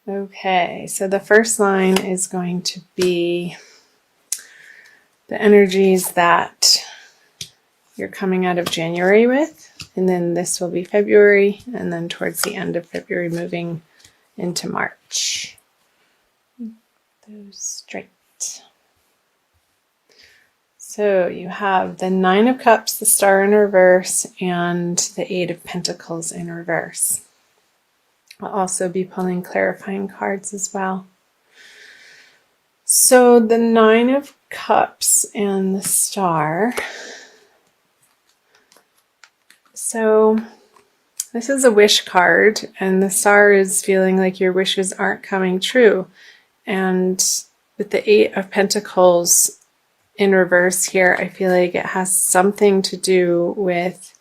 Okay, so the first line is going to be the energies that you're coming out of January with, and then this will be February, and then towards the end of February moving into March. Those straight. So you have the Nine of Cups, the Star in reverse, and the Eight of Pentacles in reverse. I'll also be pulling clarifying cards as well. So the Nine of Cups and the Star. So this is a wish card, and the Star is feeling like your wishes aren't coming true. And with the Eight of Pentacles in reverse here, I feel like it has something to do with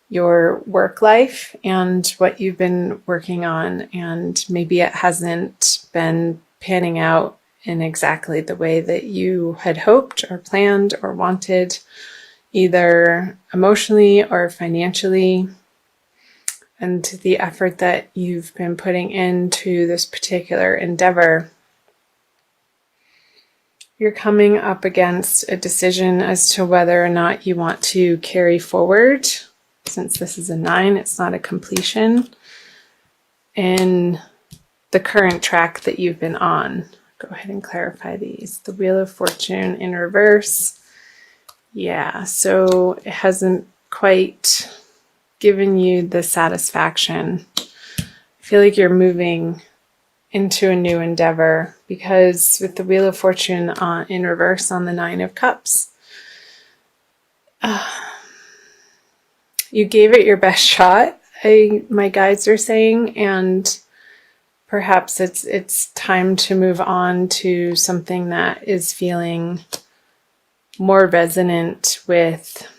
your work life and what you've been working on, and maybe it hasn't been panning out in exactly the way that you had hoped or planned or wanted, either emotionally or financially, and the effort that you've been putting into this particular endeavor. You're coming up against a decision as to whether or not you want to carry forward. Since this is a 9, it's not a completion in the current track that you've been on. Go ahead and clarify these. The Wheel of Fortune in reverse. Yeah, so it hasn't quite given you the satisfaction. I feel like you're moving into a new endeavor, because with the Wheel of Fortune in reverse on the Nine of Cups, you gave it your best shot, my guides are saying, and perhaps it's time to move on to something that is feeling more resonant with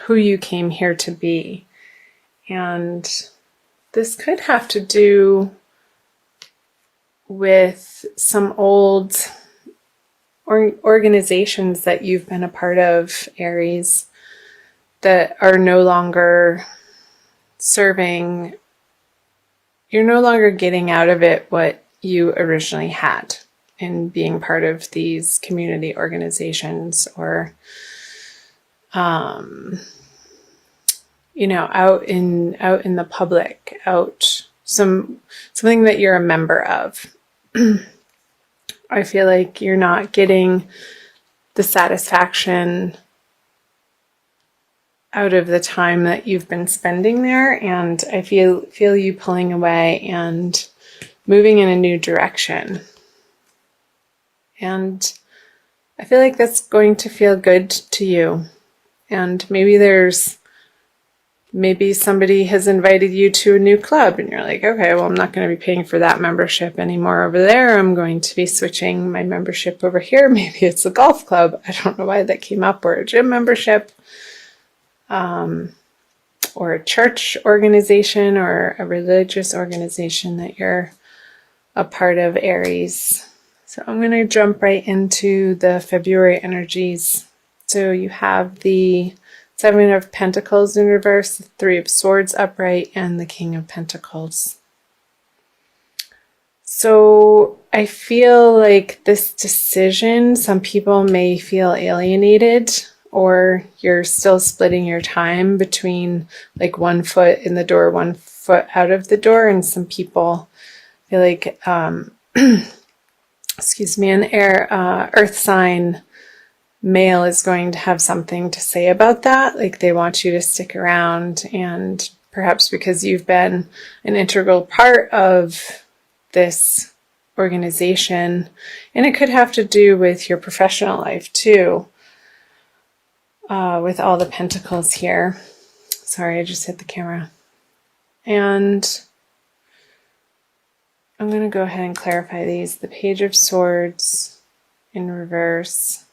who you came here to be. And this could have to do with some old organizations that you've been a part of, Aries, that are no longer serving. You're no longer getting out of it what you originally had in being part of these community organizations, or out in the public, something that you're a member of. I feel like you're not getting the satisfaction out of the time that you've been spending there, and I feel you pulling away and moving in a new direction. And I feel like that's going to feel good to you. And maybe somebody has invited you to a new club, and you're like, okay, well, I'm not going to be paying for that membership anymore over there. I'm going to be switching my membership over here. Maybe it's a golf club. I don't know why that came up, or a gym membership, or a church organization, or a religious organization that you're a part of, Aries. So I'm going to jump right into the February energies. So you have the Seven of Pentacles in reverse, the Three of Swords upright, and the King of Pentacles. So I feel like this decision, some people may feel alienated, or you're still splitting your time between like one foot in the door, one foot out of the door, and some people feel like, excuse me, an earth sign male is going to have something to say about that. Like they want you to stick around, and perhaps because you've been an integral part of this organization, and it could have to do with your professional life too, with all the pentacles here. Sorry, I just hit the camera. And I'm going to go ahead and clarify these. The Page of Swords in reverse.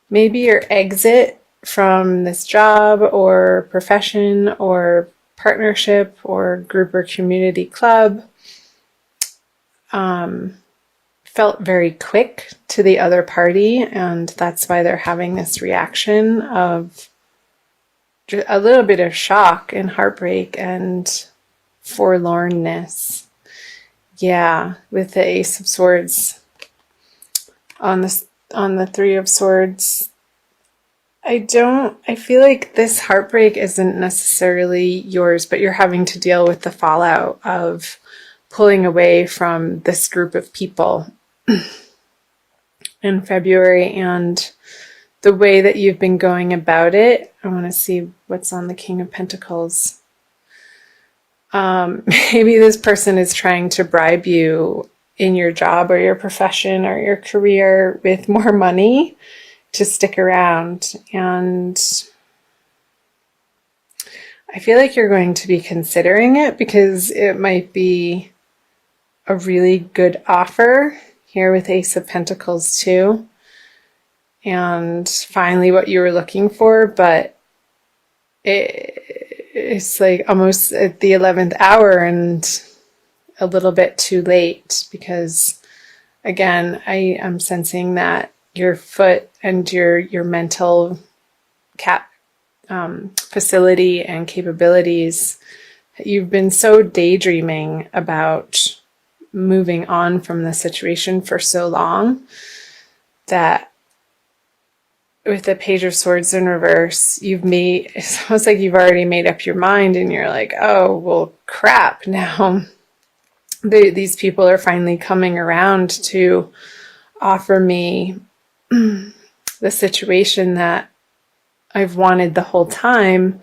Maybe your exit from this job or profession or partnership or group or community club felt very quick to the other party, and that's why they're having this reaction of a little bit of shock and heartbreak and forlornness. Yeah, with the Ace of Swords on the Three of Swords. I feel like this heartbreak isn't necessarily yours, but you're having to deal with the fallout of pulling away from this group of people in February, and the way that you've been going about it. I want to see what's on the King of Pentacles. Maybe this person is trying to bribe you in your job or your profession or your career with more money to stick around. And I feel like you're going to be considering it because it might be a really good offer here with Ace of Pentacles too. And finally what you were looking for, but it's like almost at the 11th hour and a little bit too late, because again, I am sensing that your foot and your mental facility and capabilities, you've been so daydreaming about moving on from the situation for so long that with the Page of Swords in reverse, it's almost like you've already made up your mind and you're like, oh, well, crap. Now these people are finally coming around to offer me the situation that I've wanted the whole time,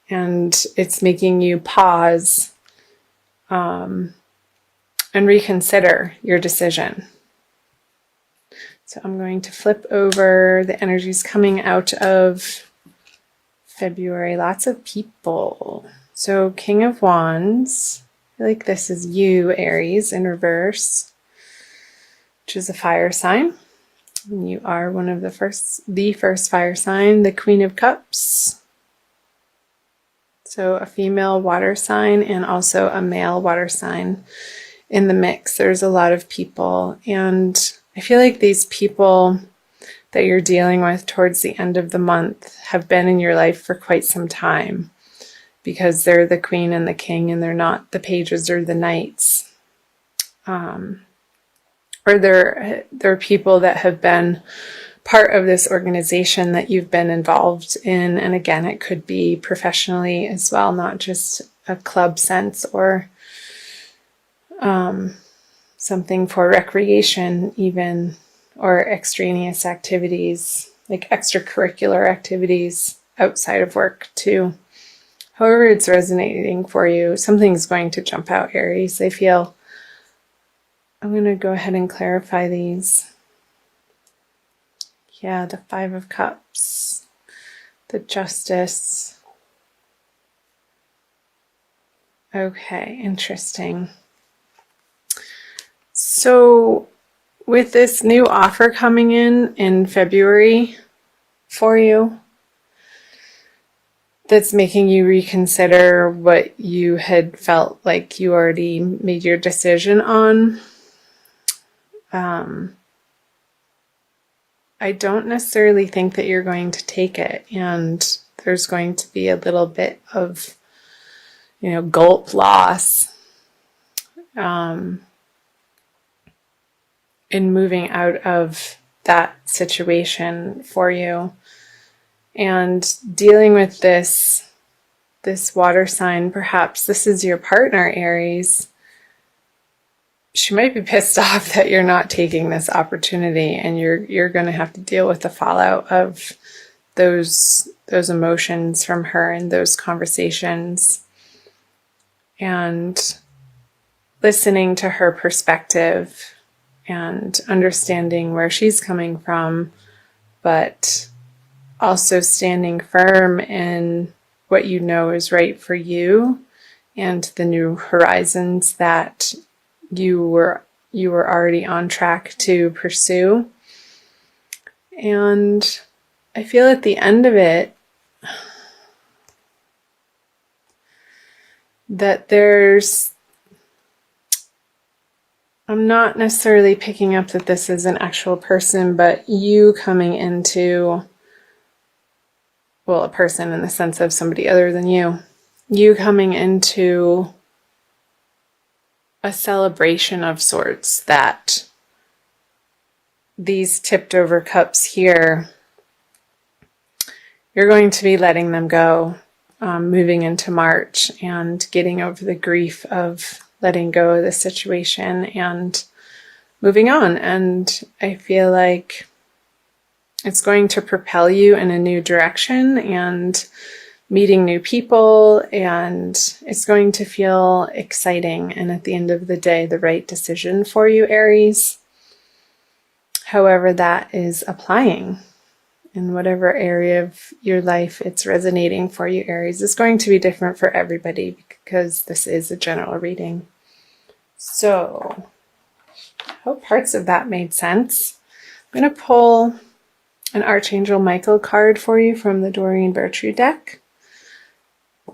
and it's making you pause and reconsider your decision. So I'm going to flip over the energies coming out of February. Lots of people. So King of Wands. I feel like this is you, Aries, in reverse, which is a fire sign. And you are one of the first fire sign, the Queen of Cups. So a female water sign and also a male water sign in the mix. There's a lot of people, and I feel like these people that you're dealing with towards the end of the month have been in your life for quite some time, because they're the queen and the king and they're not the pages or the knights. Or they're people that have been part of this organization that you've been involved in. And again, it could be professionally as well, not just a club sense or something for recreation even, or extraneous activities, like extracurricular activities outside of work too. However it's resonating for you, something's going to jump out, Aries, I feel. I'm going to go ahead and clarify these. Yeah, the Five of Cups, the Justice. Okay, interesting. So with this new offer coming in February for you, that's making you reconsider what you had felt like you already made your decision on. I don't necessarily think that you're going to take it, and there's going to be a little bit of, gulp loss in moving out of that situation for you. And dealing with this water sign, perhaps this is your partner, Aries. She might be pissed off that you're not taking this opportunity, and you're going to have to deal with the fallout of those emotions from her and those conversations, and listening to her perspective and understanding where she's coming from, but also standing firm in what you know is right for you and the new horizons that you were already on track to pursue. And I feel at the end of it that I'm not necessarily picking up that this is an actual person, but you coming into, well, a person in the sense of somebody other than you coming into a celebration of sorts, that these tipped over cups here, you're going to be letting them go, moving into March and getting over the grief of letting go of the situation and moving on. And I feel like it's going to propel you in a new direction and meeting new people, and it's going to feel exciting and at the end of the day the right decision for you, Aries. However that is applying in whatever area of your life it's resonating for you, Aries, is going to be different for everybody because this is a general reading. So I hope parts of that made sense. I'm going to pull an Archangel Michael card for you from the Doreen Virtue deck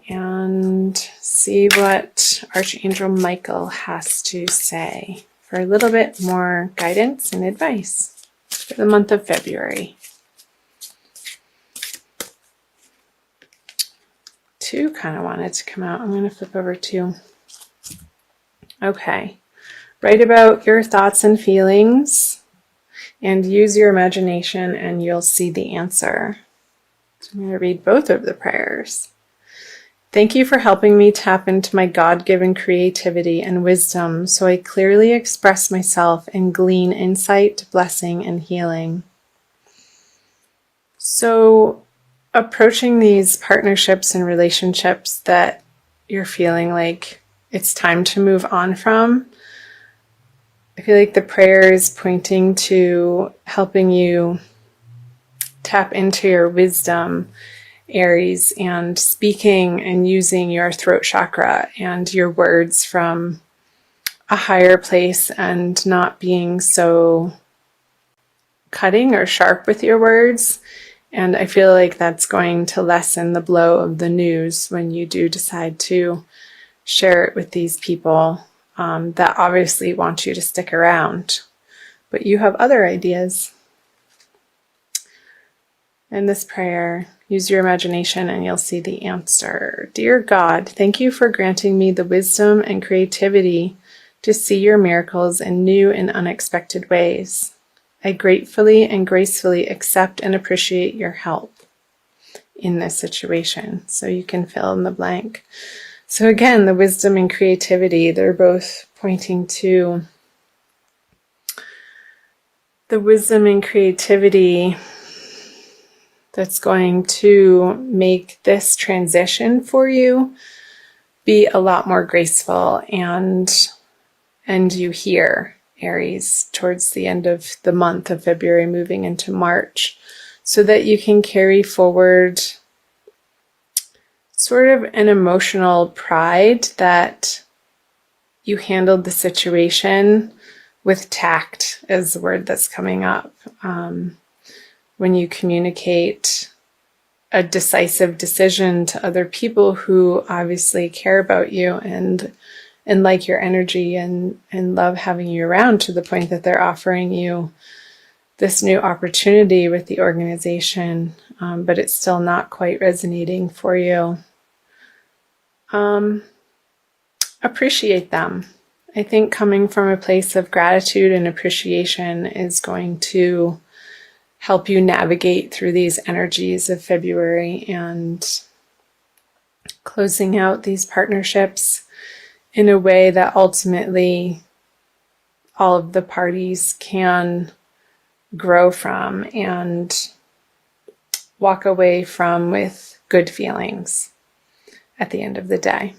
and see what Archangel Michael has to say for a little bit more guidance and advice for the month of February. Two kind of wanted to come out. I'm going to flip over two. Okay. Write about your thoughts and feelings and use your imagination and you'll see the answer. So I'm going to read both of the prayers. Thank you for helping me tap into my God-given creativity and wisdom so I clearly express myself and glean insight, blessing, and healing. So, approaching these partnerships and relationships that you're feeling like it's time to move on from, I feel like the prayer is pointing to helping you tap into your wisdom, Aries, and speaking and using your throat chakra and your words from a higher place and not being so cutting or sharp with your words. And I feel like that's going to lessen the blow of the news when you do decide to share it with these people that obviously want you to stick around, but you have other ideas. In this prayer, use your imagination and you'll see the answer. Dear God, thank you for granting me the wisdom and creativity to see your miracles in new and unexpected ways. I gratefully and gracefully accept and appreciate your help in this situation. So you can fill in the blank. So again, the wisdom and creativity, they're both pointing to the wisdom and creativity that's going to make this transition for you be a lot more graceful and you here, Aries, towards the end of the month of February, moving into March, so that you can carry forward sort of an emotional pride that you handled the situation with tact, is the word that's coming up. When you communicate a decisive decision to other people who obviously care about you and like your energy and love having you around, to the point that they're offering you this new opportunity with the organization, but it's still not quite resonating for you. Appreciate them. I think coming from a place of gratitude and appreciation is going to help you navigate through these energies of February and closing out these partnerships in a way that ultimately all of the parties can grow from and walk away from with good feelings at the end of the day.